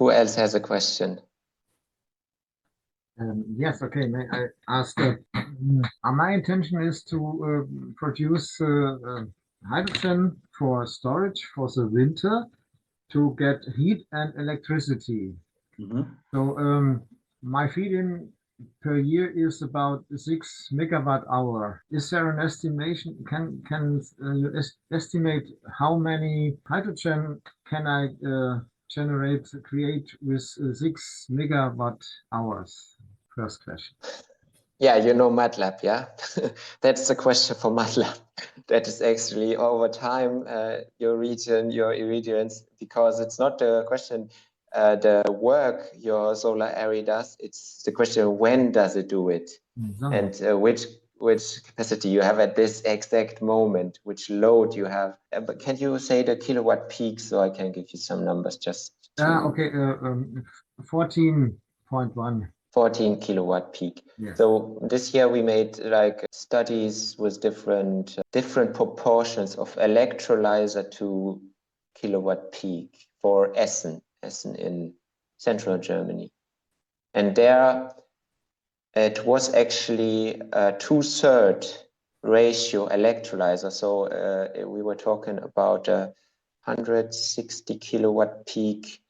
Who else has a question? Yes, okay. May I ask? My intention is to produce hydrogen for storage for the winter to get heat and electricity. So my feed-in per year is about 6 megawatt hour. Is there an estimation? Can you estimate how many hydrogen can I create with 6 megawatt hours? First question. Yeah, you know MATLAB, yeah? That's the question for MATLAB. That is actually over time, your region, your irradiance, because it's not the question, the work your solar array does, it's the question, when does it do it? And which capacity you have at this exact moment, which load you have. But can you say the kilowatt peak so I can give you some numbers just to... Okay, 14.1. 14 kilowatt peak. Yes. So this year we made like studies with different proportions of electrolyzer to kilowatt peak for Essen in central Germany. And there it was actually a 2/3 ratio electrolyzer. So we were talking about a 160 kilowatt peak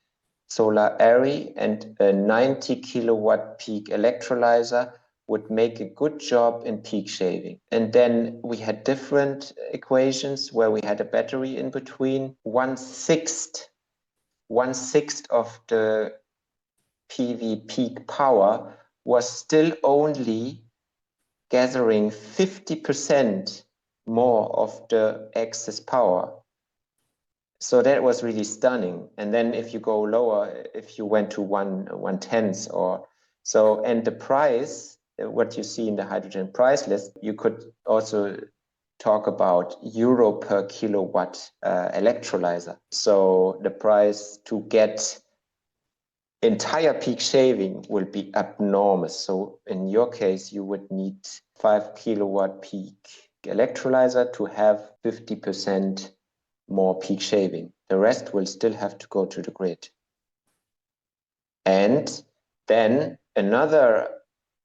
solar array and a 90 kilowatt peak electrolyzer would make a good job in peak shaving. And then we had different equations where we had a battery in between. One sixth of the PV peak power was still only gathering 50% more of the excess power. So that was really stunning. And then if you go lower, if you went to 1/10 or so, and the price, what you see in the hydrogen price list, you could also talk about euro per kilowatt electrolyzer. So the price to get entire peak shaving will be abnormous. So in your case, you would need 5 kilowatt peak electrolyzer to have 50% more peak shaving. The rest will still have to go to the grid. And then another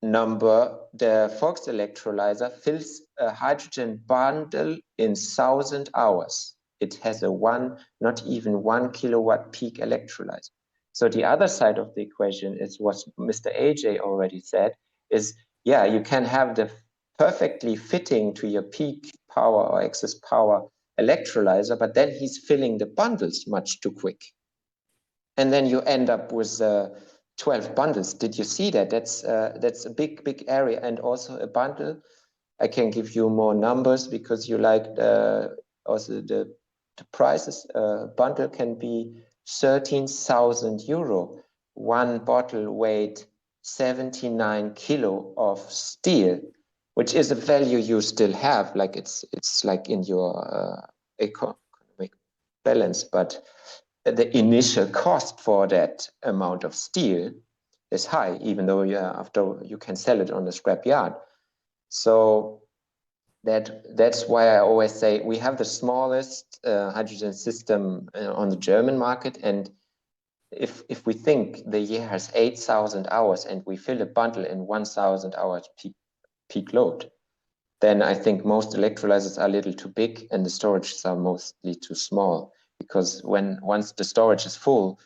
number, the VOLKS electrolyzer fills a hydrogen bundle in 1,000 hours. It has not even 1 kilowatt peak electrolyzer. So the other side of the equation is what Mr. AJ already said, is yeah, you can have the perfectly fitting to your peak power or excess power electrolyzer, but then he's filling the bundles much too quick. And then you end up with 12 bundles. Did you see that? That's a big area. And also a bundle, I can give you more numbers because you like also the prices. Bundle can be 13,000 euro. One bottle weighed 79 kilo of steel, which is a value you still have, like it's like in your economic balance, but the initial cost for that amount of steel is high, even though after you can sell it on the scrap yard. So that's why I always say we have the smallest hydrogen system on the German market, and if we think the year has 8,000 hours and we fill a bundle in 1,000 hours peak load, then I think most electrolyzers are a little too big and the storages are mostly too small, because once the storage is full,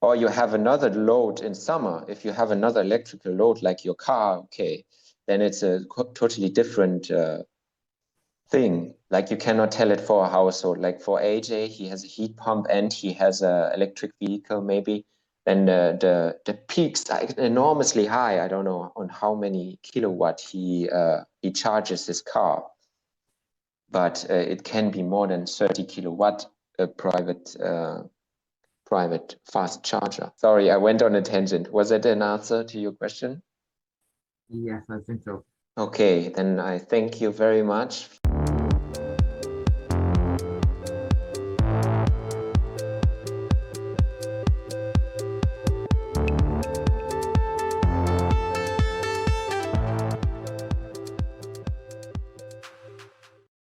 or you have another load in summer, if you have another electrical load like your car, okay, then it's a totally different thing. Like you cannot tell it for a household. Like for AJ, he has a heat pump and he has an electric vehicle maybe. Then the peaks are enormously high. I don't know on how many kilowatt he charges his car, but it can be more than 30 kilowatt private fast charger. Sorry, I went on a tangent. Was that an answer to your question? Yes, I think so. Okay, then I thank you very much.